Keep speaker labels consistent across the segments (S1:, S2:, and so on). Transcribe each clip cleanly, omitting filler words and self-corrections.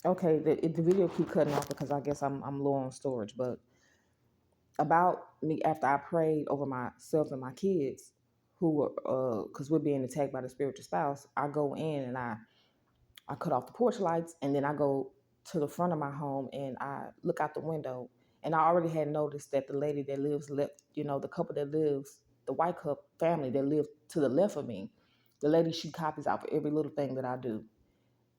S1: Okay, the video keep cutting off because I guess I'm low on storage. But about me after I prayed over myself and my kids, who were because we're being attacked by the spiritual spouse, I go in and I cut off the porch lights, and then I go to the front of my home and I look out the window, and I already had noticed that the lady that lives left, the couple that lives, the white couple family that lives to the left of me, the lady, she copies out for every little thing that I do.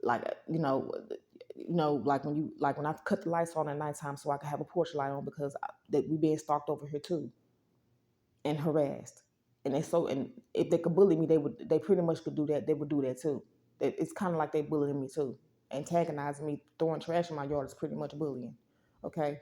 S1: Like like when I cut the lights on at nighttime so I can have a porch light on because that we being stalked over here too and harassed. And if they could bully me, they pretty much could do that. They would do that too. It's kind of like they bullying me too, antagonizing me, throwing trash in my yard is pretty much bullying. Okay,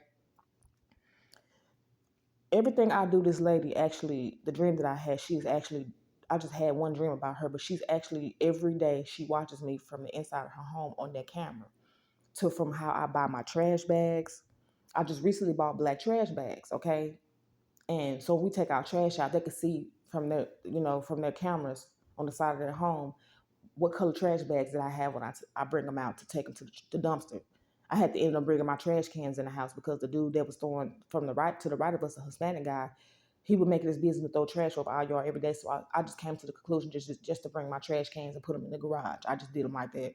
S1: everything I do, this lady actually, the dream that I had, she's actually. I just had one dream about her, but she's actually every day she watches me from the inside of her home on that camera. To from how I buy my trash bags. I just recently bought black trash bags, okay? And so we take our trash out, they can see from their cameras on the side of their home what color trash bags that I have when I bring them out to take them to the dumpster. I had to end up bringing my trash cans in the house because the dude that was throwing from the right to the right of us, a Hispanic guy, he would make it his business to throw trash over our yard every day. So I just came to the conclusion just to bring my trash cans and put them in the garage. I just did them like that.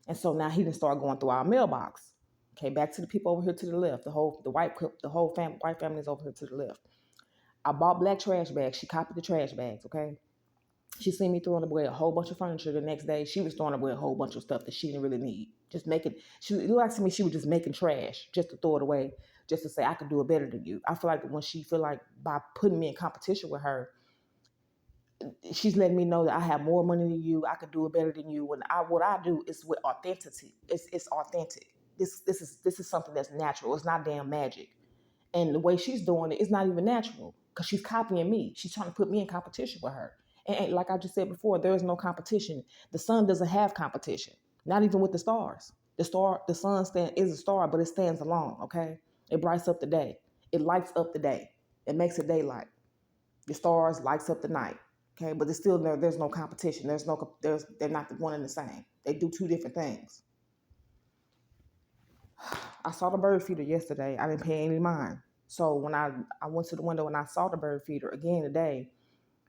S1: And so now he didn't start going through our mailbox. Okay, back to the people over here to the left. White family is over here to the left. I bought black trash bags. She copied the trash bags. Okay, she seen me throwing away a whole bunch of furniture. The next day, she was throwing away a whole bunch of stuff that she didn't really need. Just making. It looked like to me she was just making trash just to throw it away, just to say I could do it better than you. I feel like when she feel like by putting me in competition with her, she's letting me know that I have more money than you. I can do it better than you. What I do is with authenticity. It's authentic. This is something that's natural. It's not damn magic. And the way she's doing it's not even natural because she's copying me. She's trying to put me in competition with her. And like I just said before, there is no competition. The sun doesn't have competition. Not even with the stars. The sun is a star, but it stands alone. Okay, it brights up the day. It lights up the day. It makes it daylight. The stars lights up the night. Okay, but there's no competition. They're not the one and the same. They do two different things. I saw the bird feeder yesterday. I didn't pay any mind. So when I went to the window and I saw the bird feeder again today,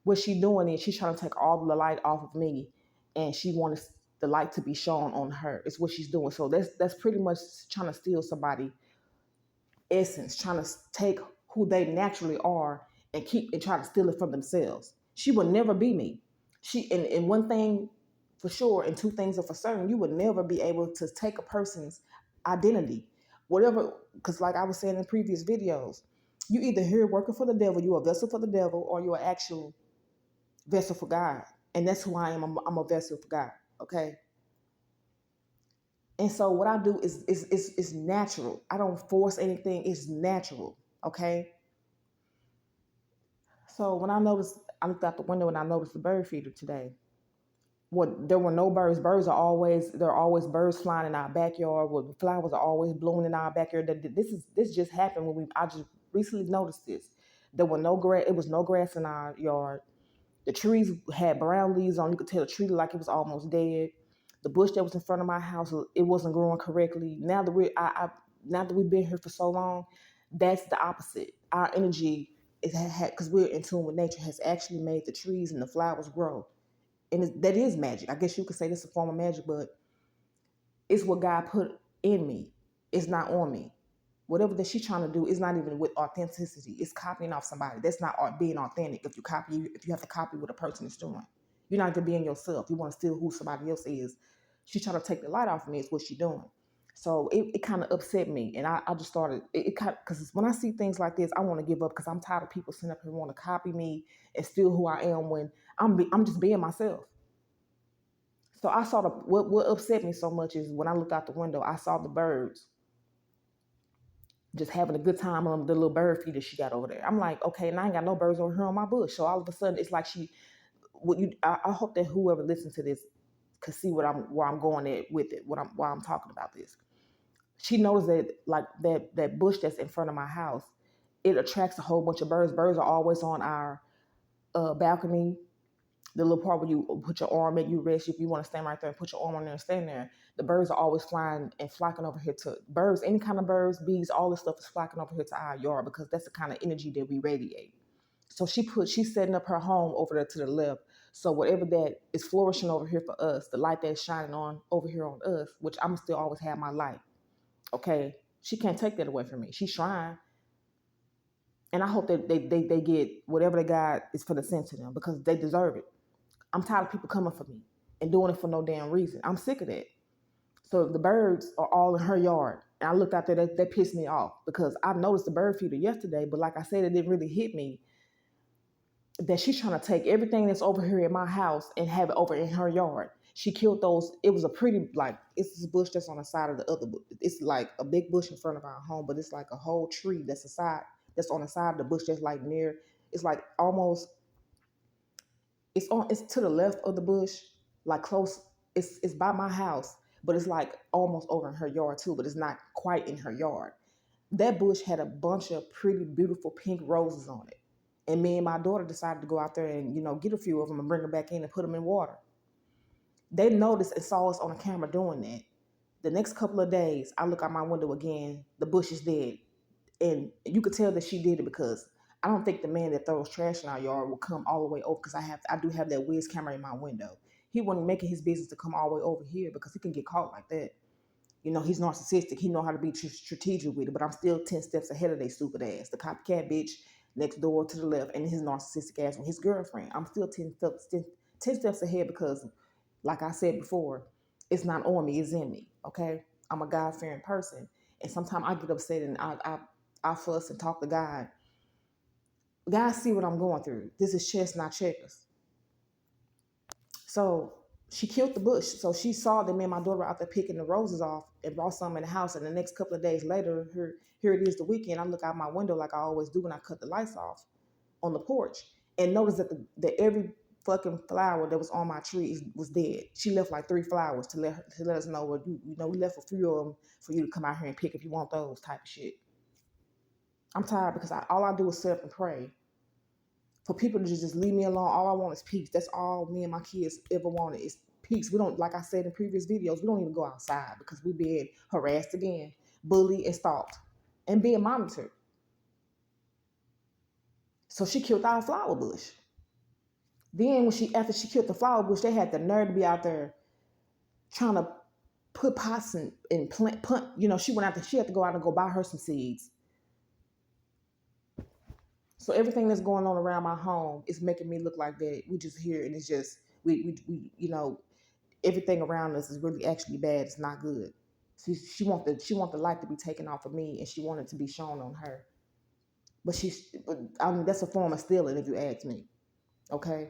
S1: what she doing is she's trying to take all the light off of me, and she wants the light to be shown on her. It's what she's doing. So that's pretty much trying to steal somebody essence, trying to take who they naturally are and try to steal it from themselves. She would never be me. And one thing for sure, and two things are for certain, you would never be able to take a person's identity. Whatever, because like I was saying in previous videos, you either here working for the devil, you're a vessel for the devil, or you're an actual vessel for God. And that's who I am. I'm a vessel for God. Okay. And so what I do is natural. I don't force anything. It's natural. Okay. So when I looked out the window and I noticed the bird feeder today. There were no birds. There are always birds flying in our backyard. The flowers are always blooming in our backyard. This just happened I just recently noticed this. There were no grass. It was no grass in our yard. The trees had brown leaves on. You could tell the tree looked like it was almost dead. The bush that was in front of my house, it wasn't growing correctly. Now that we've been here for so long, that's the opposite. Our energy because we're in tune with nature, has actually made the trees and the flowers grow, and that is magic. I guess you could say this is a form of magic, but it's what God put in me. It's not on me. Whatever that she's trying to do is not even with authenticity. It's copying off somebody. That's not being authentic. If you have to copy what a person is doing, you're not even being yourself. You want to steal who somebody else is. She's trying to take the light off of me. Is what she's doing. So it kind of upset me, and I just started it kind of, because when I see things like this, I want to give up because I'm tired of people sitting up here want to copy me and steal who I am when I'm just being myself. So I saw what upset me so much is when I looked out the window, I saw the birds just having a good time on the little bird feeder she got over there. I'm like, okay, and I ain't got no birds over here on my bush. So all of a sudden, it's like I hope that whoever listens to this could see where I'm going at with it, why I'm talking about this. She knows that like that bush that's in front of my house, it attracts a whole bunch of birds. Birds are always on our balcony, the little part where you put your arm in, you rest. If you want to stand right there and put your arm on there and stand there, The birds are always flying and flocking over here to birds, any kind of birds, bees, all this stuff is flocking over here to our yard because that's the kind of energy that we radiate. So she's setting up her home over there to the left. So whatever that is flourishing over here for us, the light that's shining on over here on us, which I'm still always have my light. Okay. She can't take that away from me. She's trying. And I hope that they get whatever they got is for the send to them because they deserve it. I'm tired of people coming for me and doing it for no damn reason. I'm sick of that. So the birds are all in her yard. And I looked out there, that pissed me off because I noticed the bird feeder yesterday, but like I said, it didn't really hit me that she's trying to take everything that's over here in my house and have it over in her yard. She killed those. It was a pretty, like, it's this bush that's on the side of the other. It's like a big bush in front of our home, but it's like a whole tree that's on the side of the bush that's like near, it's like almost, it's to the left of the bush, like close, it's by my house, but it's like almost over in her yard too, but it's not quite in her yard. That bush had a bunch of pretty, beautiful pink roses on it. And me and my daughter decided to go out there and, get a few of them and bring them back in and put them in water. They noticed and saw us on the camera doing that. The next couple of days, I look out my window again, the bush is dead. And you could tell that she did it because I don't think the man that throws trash in our yard will come all the way over because I do have that whiz camera in my window. He wasn't making his business to come all the way over here because he can get caught like that. He's narcissistic. He know how to be strategic with it, but I'm still 10 steps ahead of they stupid ass. The copycat bitch next door to the left and his narcissistic ass with his girlfriend. I'm still 10 steps ahead because, like I said before, it's not on me, it's in me, okay? I'm a God-fearing person. And sometimes I get upset and I fuss and talk to God. God see what I'm going through. This is chess, not checkers. So she killed the bush. So she saw that me and my daughter were out there picking the roses off and brought some in the house. And the next couple of days later, here it is the weekend. I look out my window like I always do when I cut the lights off on the porch and notice that every fucking flower that was on my tree was dead. She left like 3 flowers to let us know, well, we left a few of them for you to come out here and pick if you want those type of shit. I'm tired because all I do is sit up and pray. For people to just leave me alone, all I want is peace. That's all me and my kids ever wanted is peace. We don't, like I said in previous videos, we don't even go outside because we're being harassed again, bullied and stalked, and being monitored. So she killed our flower bush. Then after she killed the flower bush, they had the nerve to be out there trying to put pots and plant. She went out there. She had to go out and go buy her some seeds. So everything that's going on around my home is making me look like that. We just here and it's just we everything around us is really actually bad. It's not good. She want the light to be taken off of me and she wanted to be shown on her. But that's a form of stealing if you ask me. Okay.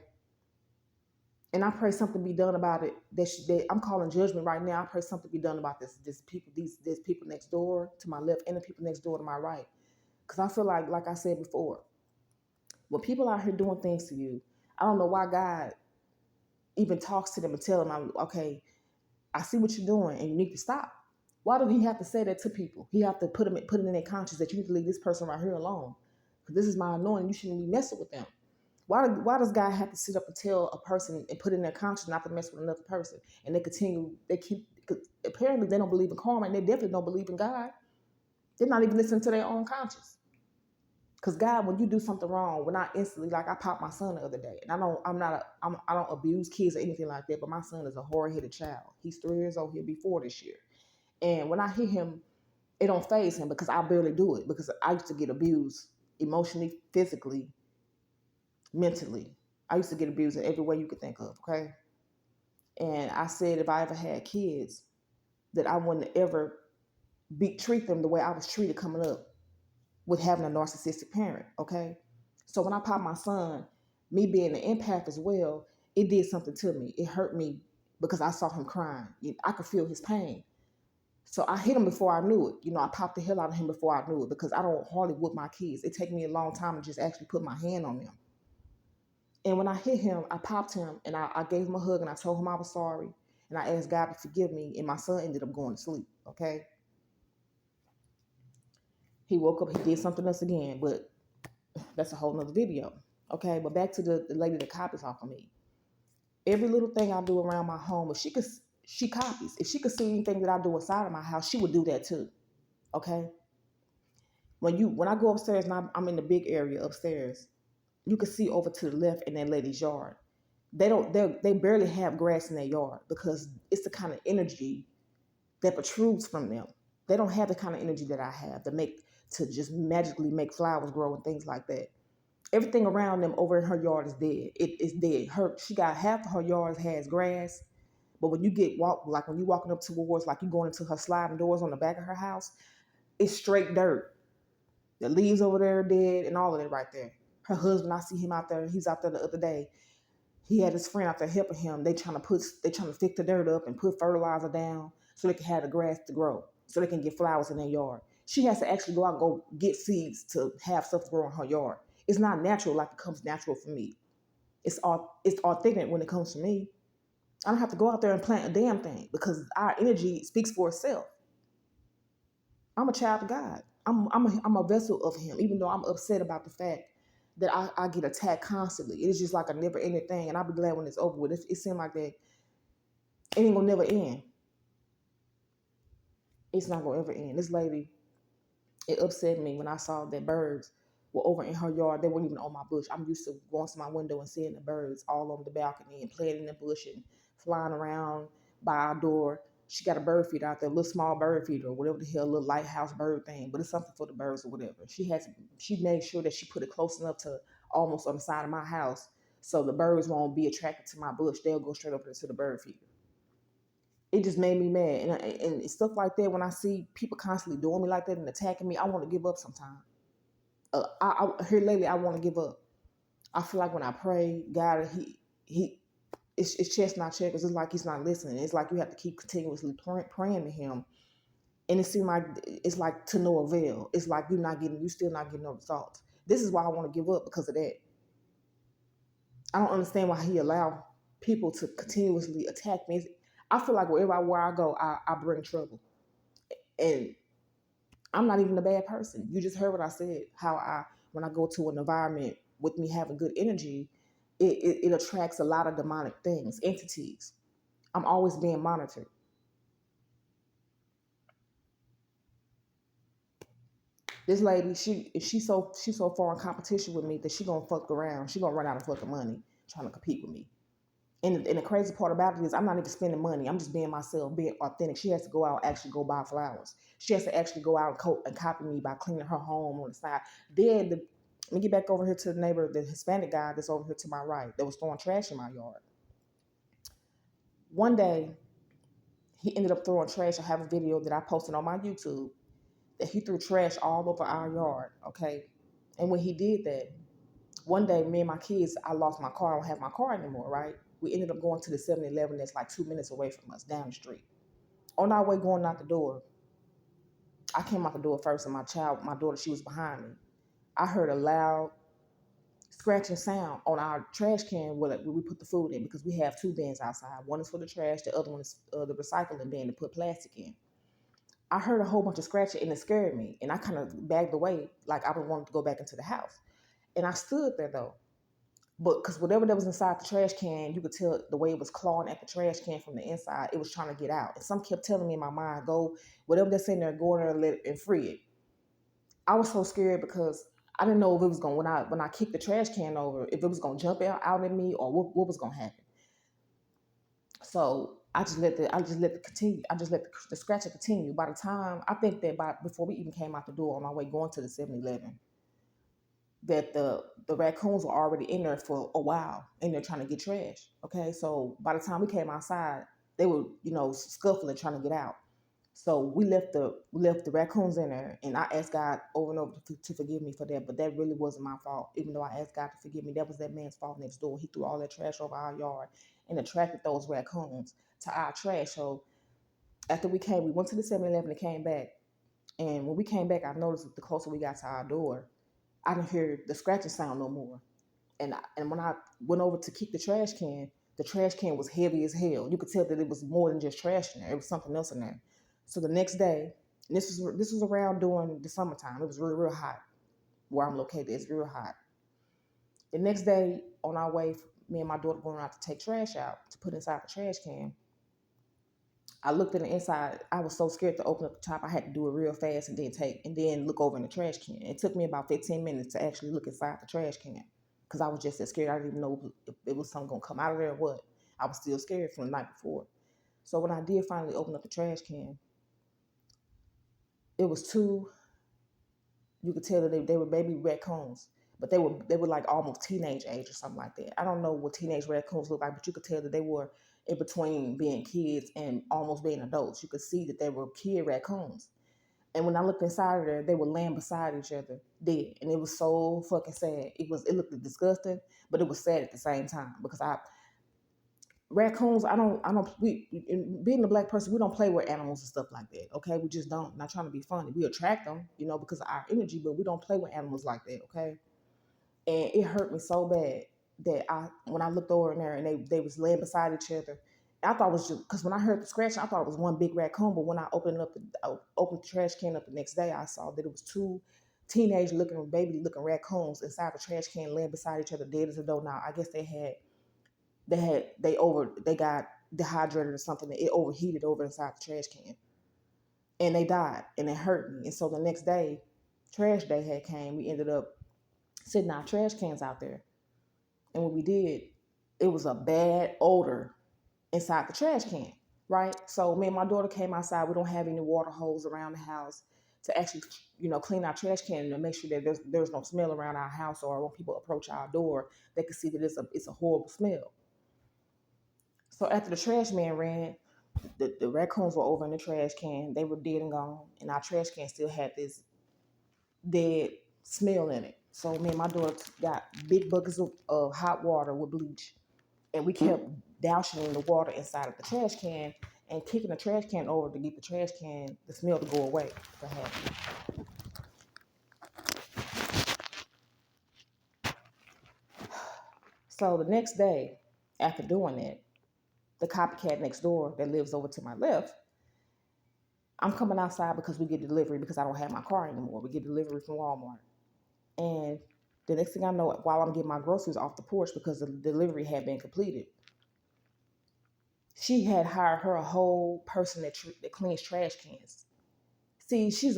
S1: And I pray something be done about it. That I'm calling judgment right now. I pray something be done about this people. There's people next door to my left and the people next door to my right. Because I feel like I said before, when people out here doing things to you, I don't know why God even talks to them and tell them, okay, I see what you're doing and you need to stop. Why do he have to say that to people? He have to put it in their conscience that you need to leave this person right here alone. Because this is my anointing. You shouldn't be messing with them. Why does God have to sit up and tell a person and put in their conscience not to mess with another person? And apparently they don't believe in karma and they definitely don't believe in God. They're not even listening to their own conscience. Because God, when you do something wrong, when I instantly, like I popped my son the other day, and I don't abuse kids or anything like that, but my son is a hard-headed child. He's 3 years old. He'll be 4 this year. And when I hit him, it don't faze him because I barely do it because I used to get abused emotionally, physically, mentally. I used to get abused in every way you could think of, okay? And I said if I ever had kids, that I wouldn't ever treat them the way I was treated coming up with having a narcissistic parent, okay? So when I popped my son, me being an empath as well, it did something to me. It hurt me because I saw him crying. I could feel his pain. So I hit him before I knew it. I popped the hell out of him before I knew it because I don't hardly whip my kids. It takes me a long time to just actually put my hand on them. And when I hit him, I popped him and I gave him a hug and I told him I was sorry. And I asked God to forgive me. And my son ended up going to sleep, okay? He woke up, he did something else again, but that's a whole nother video, okay? But back to the lady that copies off of me. Every little thing I do around my home, if she could she copies. If she could see anything that I do inside of my house, she would do that too. Okay. When I go upstairs and I'm in the big area upstairs, you can see over to the left in that lady's yard. They barely have grass in their yard because it's the kind of energy that protrudes from them. They don't have the kind of energy that I have to just magically make flowers grow and things like that. Everything around them over in her yard is dead. It's dead. She got half of her yard has grass, but when you walking up towards, like you going into her sliding doors on the back of her house, it's straight dirt. The leaves over there are dead and all of it right there. Her husband, I see him out there. He's out there the other day. He had his friend out there helping him. They trying to fix the dirt up and put fertilizer down so they can have the grass to grow, so they can get flowers in their yard. She has to actually go out and go get seeds to have stuff grow in her yard. It's not natural like it comes natural for me. It's authentic when it comes to me. I don't have to go out there and plant a damn thing because our energy speaks for itself. I'm a child of God. I'm a vessel of Him, even though I'm upset about the fact that I get attacked constantly. It's just like a never ending thing, and I'll be glad when it's over with. It seems like that it ain't gonna never end. It's not gonna ever end. This lady, it upset me when I saw that birds were over in her yard. They weren't even on my bush. I'm used to going to my window and seeing the birds all over the balcony and playing in the bush and flying around by our door. She got a bird feeder out there, a little small bird feeder or whatever the hell, a little lighthouse bird thing, but it's something for the birds or whatever. She made sure that she put it close enough to almost on the side of my house so the birds won't be attracted to my bush. They'll go straight over to the bird feeder. It just made me mad. And stuff like that, when I see people constantly doing me like that and attacking me, I want to give up sometimes. Here lately, I want to give up. I feel like when I pray, God, it's chest not checkers. It's like He's not listening. It's like you have to keep continuously praying to Him. And it seems like it's like to no avail. It's like you still not getting no results. This is why I want to give up, because of that. I don't understand why He allowed people to continuously attack me. I feel like where I go, I bring trouble. And I'm not even a bad person. You just heard what I said, when I go to an environment with me having good energy, it attracts a lot of demonic things, entities. I'm always being monitored. This lady, she's so far in competition with me that she gonna fuck around. She gonna run out of fucking money trying to compete with me. And the crazy part about it is I'm not even spending money. I'm just being myself, being authentic. She has to go out and actually go buy flowers. She has to actually go out and copy me by cleaning her home on the side. Let me get back over here to the neighbor, the Hispanic guy that's over here to my right that was throwing trash in my yard. One day, he ended up throwing trash. I have a video that I posted on my YouTube that he threw trash all over our yard, okay? And when he did that, one day, me and my kids, I lost my car. I don't have my car anymore, right? We ended up going to the 7-Eleven that's like 2 minutes away from us, down the street. On our way going out the door, I came out the door first, and my daughter, she was behind me. I heard a loud scratching sound on our trash can where we put the food in, because we have two bins outside. One is for the trash, the other one is the recycling bin to put plastic in. I heard a whole bunch of scratching, and it scared me. And I kind of bagged away, like I wanted to go back into the house. And I stood there though. But because whatever that was inside the trash can, you could tell the way it was clawing at the trash can from the inside, it was trying to get out. And some kept telling me in my mind, go, whatever that's in there, go in there and let it and free it. I was so scared because I didn't know if it was going, when I kicked the trash can over, if it was going to jump out at me or what was going to happen. So I just let the scratching continue. By the time, I think that before we even came out the door on our way going to the 7-Eleven, that the raccoons were already in there for a while, and they're trying to get trash. Okay, so by the time we came outside, they were scuffling trying to get out. So we left the raccoons in there, and I asked God over and over to forgive me for that. But that really wasn't my fault. Even though I asked God to forgive me, that was that man's fault next door. He threw all that trash over our yard and attracted those raccoons to our trash. So after we went to the 7-Eleven and came back. And when we came back, I noticed that the closer we got to our door, I didn't hear the scratching sound no more. And when I went over to kick the trash can was heavy as hell. You could tell that it was more than just trash in there. It was something else in there. So the next day, and this was around during the summertime. It was real, real hot where I'm located. It's real hot. The next day, on our way, me and my daughter going out to take trash out to put inside the trash can. I looked in the inside. I was so scared to open up the top. I had to do it real fast and then look over in the trash can. It took me about 15 minutes to actually look inside the trash can because I was just as scared. I didn't even know if it was something gonna come out of there or what. I was still scared from the night before. So when I did finally open up the trash can, it was two. You could tell that they were baby raccoons, but they were like almost teenage age or something like that. I don't know what teenage raccoons look like, but you could tell that they were in between being kids and almost being adults. You could see that they were kid raccoons. And when I looked inside of there, they were laying beside each other, dead, and it was so fucking sad. It looked disgusting, but it was sad at the same time because I raccoons. We being a black person, we don't play with animals and stuff like that. Okay, we just don't. Not trying to be funny. We attract them, because of our energy, but we don't play with animals like that. Okay, and it hurt me so bad that when I looked over in there and they was laying beside each other, I thought it was just because when I heard the scratching, I thought it was one big raccoon. But when I opened the trash can up the next day, I saw that it was two teenage looking baby looking raccoons inside the trash can laying beside each other, dead as a doorknob. I guess they got dehydrated or something. It overheated over inside the trash can, and they died, and it hurt me. And so the next day, trash day had came. We ended up sitting our trash cans out there, and what we did, it was a bad odor inside the trash can, right? So me and my daughter came outside. We don't have any water hose around the house to actually, clean our trash can and make sure that there's no smell around our house, or when people approach our door, they can see that it's a horrible smell. So after the trash man ran, the raccoons were over in the trash can. They were dead and gone, and our trash can still had this dead smell in it. So me and my daughter got big buckets of hot water with bleach, and we kept dousing the water inside of the trash can and kicking the trash can over to get the smell to go away. So the next day, after doing that, the copycat next door that lives over to my left, I'm coming outside because we get delivery because I don't have my car anymore. We get delivery from Walmart. And the next thing I know, while I'm getting my groceries off the porch because the delivery had been completed, she had hired her a whole person that cleans trash cans. See, she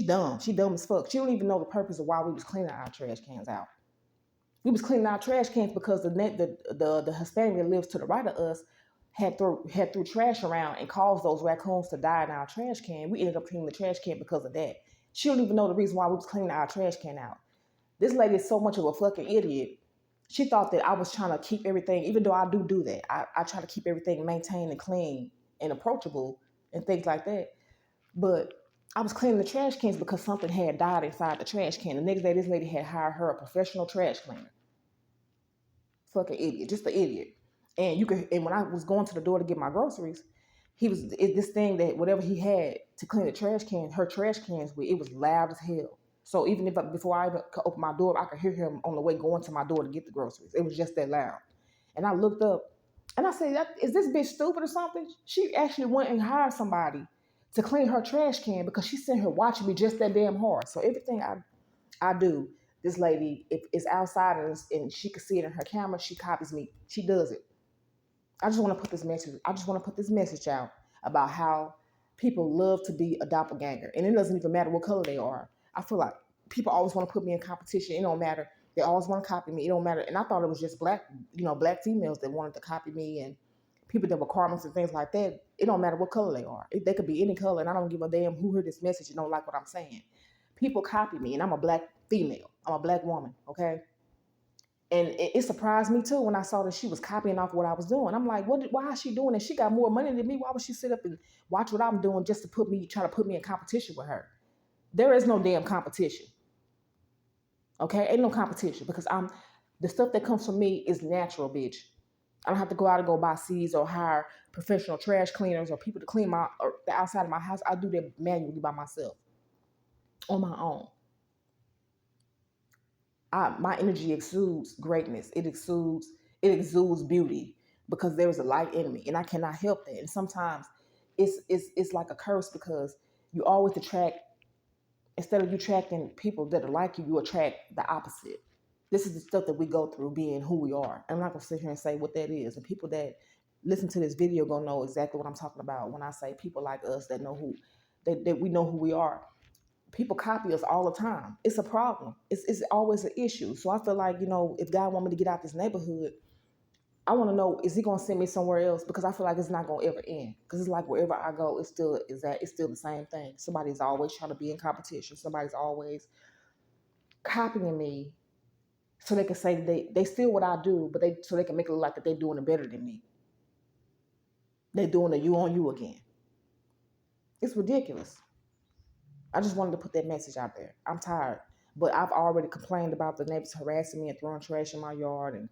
S1: dumb. She dumb as fuck. She don't even know the purpose of why we was cleaning our trash cans out. We was cleaning our trash cans because the Hispanic that lives to the right of us had threw trash around and caused those raccoons to die in our trash can. We ended up cleaning the trash can because of that. She don't even know the reason why we was cleaning our trash can out. This lady is so much of a fucking idiot. She thought that I was trying to keep everything, even though I do that. I try to keep everything maintained and clean and approachable and things like that. But I was cleaning the trash cans because something had died inside the trash can. The next day, this lady had hired her a professional trash cleaner. Fucking idiot, just an idiot. And when I was going to the door to get my groceries, this thing that whatever he had to clean her trash cans with, it was loud as hell. So even before I even could open my door, I could hear him on the way going to my door to get the groceries. It was just that loud. And I looked up and I said, is this bitch stupid or something? She actually went and hired somebody to clean her trash can because she's sitting here watching me just that damn hard. So everything I do, this lady, if it's outside and she can see it in her camera, she copies me. She does it. I just want to put this message out about how people love to be a doppelganger. And it doesn't even matter what color they are. I feel like people always want to put me in competition. It don't matter. They always want to copy me. It don't matter. And I thought it was just black females that wanted to copy me, and people that were Karmas and things like that. It don't matter what color they are. They could be any color, and I don't give a damn who heard this message and don't like what I'm saying. People copy me, and I'm a black female. I'm a black woman, okay? And it surprised me too when I saw that she was copying off what I was doing. I'm like, why is she doing it? She got more money than me. Why would she sit up and watch what I'm doing just to try to put me in competition with her? There is no damn competition. Okay? Ain't no competition because the stuff that comes from me is natural, bitch. I don't have to go out and go buy seeds or hire professional trash cleaners or people to clean the outside of my house. I do that manually by myself on my own. My energy exudes greatness. It exudes beauty because there is a light in me, and I cannot help that. And sometimes it's like a curse because you always attract, instead of you attracting people that are like you, you attract the opposite. This is the stuff that we go through being who we are. I'm not gonna sit here and say what that is. And people that listen to this video gonna know exactly what I'm talking about when I say people like us that know who, that we know who we are. People copy us all the time. It's a problem. It's always an issue. So I feel like, if God want me to get out this neighborhood, I want to know, is he going to send me somewhere else? Because I feel like it's not going to ever end. Because it's like wherever I go, it's still the same thing. Somebody's always trying to be in competition. Somebody's always copying me so they can say they steal what I do, but so they can make it look like that they're doing it better than me. They're doing the you on you again. It's ridiculous. I just wanted to put that message out there. I'm tired. But I've already complained about the neighbors harassing me and throwing trash in my yard. And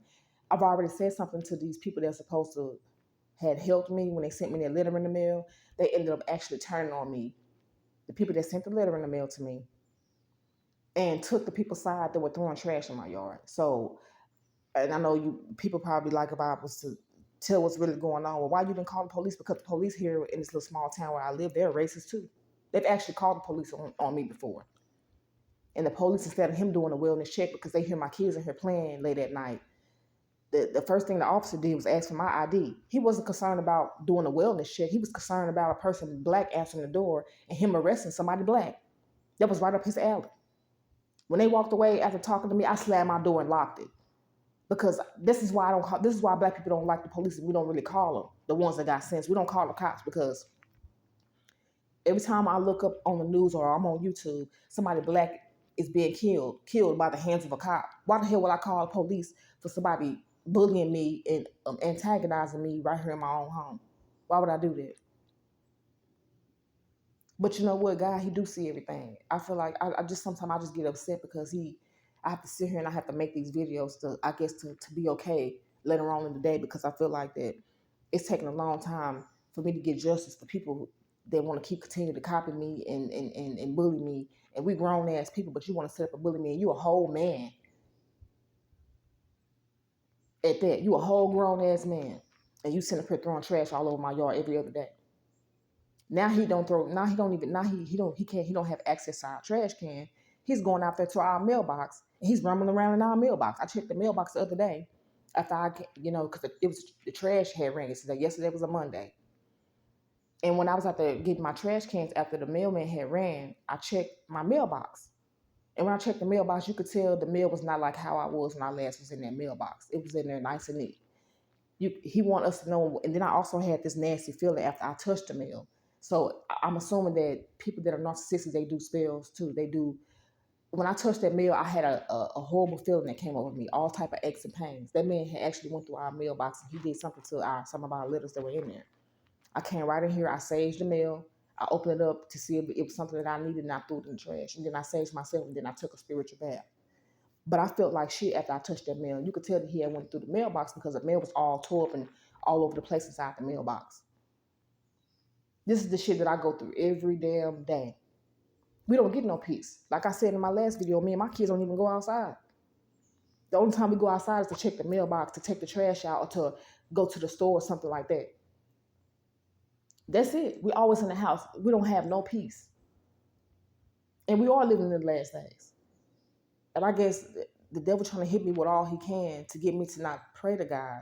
S1: I've already said something to these people that are supposed to had helped me when they sent me their letter in the mail. They ended up actually turning on me, the people that sent the letter in the mail to me, and took the people's side that were throwing trash in my yard. So, and I know people probably like if I was to tell what's really going on. Well, why you didn't call the police? Because the police here in this little small town where I live, they're racist too. They've actually called the police on me before. And the police, instead of him doing a wellness check because they hear my kids in here playing late at night, the first thing the officer did was ask for my ID. He wasn't concerned about doing a wellness check. He was concerned about a person black answering the door and him arresting somebody black. That was right up his alley. When they walked away after talking to me, I slammed my door and locked it. Because this is why black people don't like the police, and we don't really call them the ones that got sense. We don't call the cops because every time I look up on the news or I'm on YouTube, somebody black is being killed by the hands of a cop. Why the hell would I call the police for somebody bullying me and antagonizing me right here in my own home? Why would I do that? But you know what, God, he do see everything. I feel like sometimes I just get upset because I have to sit here and I have to make these videos to be okay later on in the day, because I feel like that it's taking a long time for me to get justice for people that want to continue to copy me and bully me. And we grown ass people, but you want to set up a bully me, and you a whole man at that. You a whole grown ass man, and you sitting up here throwing trash all over my yard every other day. Now he don't throw. Now he don't even. Now he can't. He don't have access to our trash can. He's going out there to our mailbox and he's rumbling around in our mailbox. I checked the mailbox the other day after because it was the trash had ran yesterday. Yesterday was a Monday. And when I was out there getting my trash cans after the mailman had ran, I checked my mailbox. And when I checked the mailbox, you could tell the mail was not like how I was when I last was in that mailbox. It was in there nice and neat. He wanted us to know. And then I also had this nasty feeling after I touched the mail. So I'm assuming that people that are narcissistic, they do spells too. They do. When I touched that mail, I had a horrible feeling that came over me, all type of aches and pains. That man had actually went through our mailbox and he did something to some of our letters that were in there. I came right in here, I saged the mail, I opened it up to see if it was something that I needed, and I threw it in the trash. And then I saged myself, and then I took a spiritual bath. But I felt like shit after I touched that mail. You could tell that he had went through the mailbox because the mail was all tore up and all over the place inside the mailbox. This is the shit that I go through every damn day. We don't get no peace. Like I said in my last video, me and my kids don't even go outside. The only time we go outside is to check the mailbox, to take the trash out, or to go to the store or something like that. That's it. We always in the house. We don't have no peace. And we are living in the last days. And I guess the devil trying to hit me with all he can to get me to not pray to God,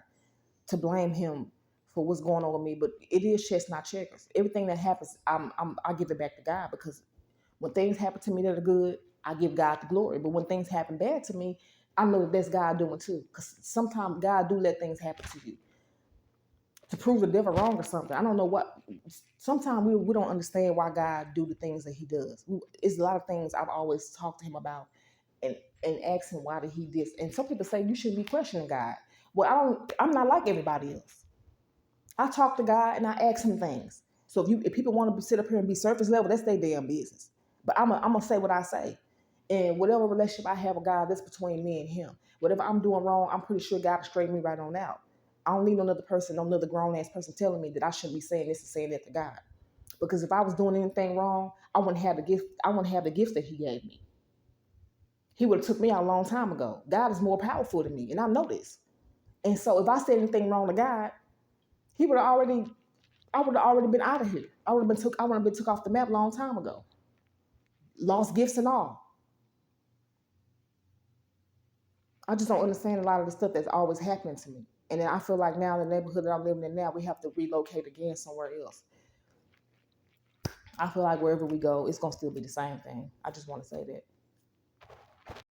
S1: to blame him for what's going on with me. But it is chess, not checkers. Everything that happens, I give it back to God, because when things happen to me that are good, I give God the glory. But when things happen bad to me, I know that's God doing too. Because sometimes God do let things happen to you to prove the devil wrong or something. I don't know what. Sometimes we don't understand why God do the things that he does. It's a lot of things I've always talked to him about and asked him why did he this. And some people say you shouldn't be questioning God. Well, I'm not like everybody else. I talk to God and I ask him things. So if people want to sit up here and be surface level, that's their damn business. But I'm gonna say what I say. And whatever relationship I have with God, that's between me and him. Whatever I'm doing wrong, I'm pretty sure God will straighten me right on out. I don't need no other grown ass person telling me that I shouldn't be saying this and saying that to God. Because if I was doing anything wrong, I wouldn't have the gift. I wouldn't have the gifts that he gave me. He would have took me out a long time ago. God is more powerful than me, and I know this. And so if I said anything wrong to God, I would have already been out of here. I would have been took off the map a long time ago. Lost gifts and all. I just don't understand a lot of the stuff that's always happening to me. And then I feel like now the neighborhood that I'm living in now, we have to relocate again somewhere else. I feel like wherever we go, it's gonna still be the same thing. I just want to say that.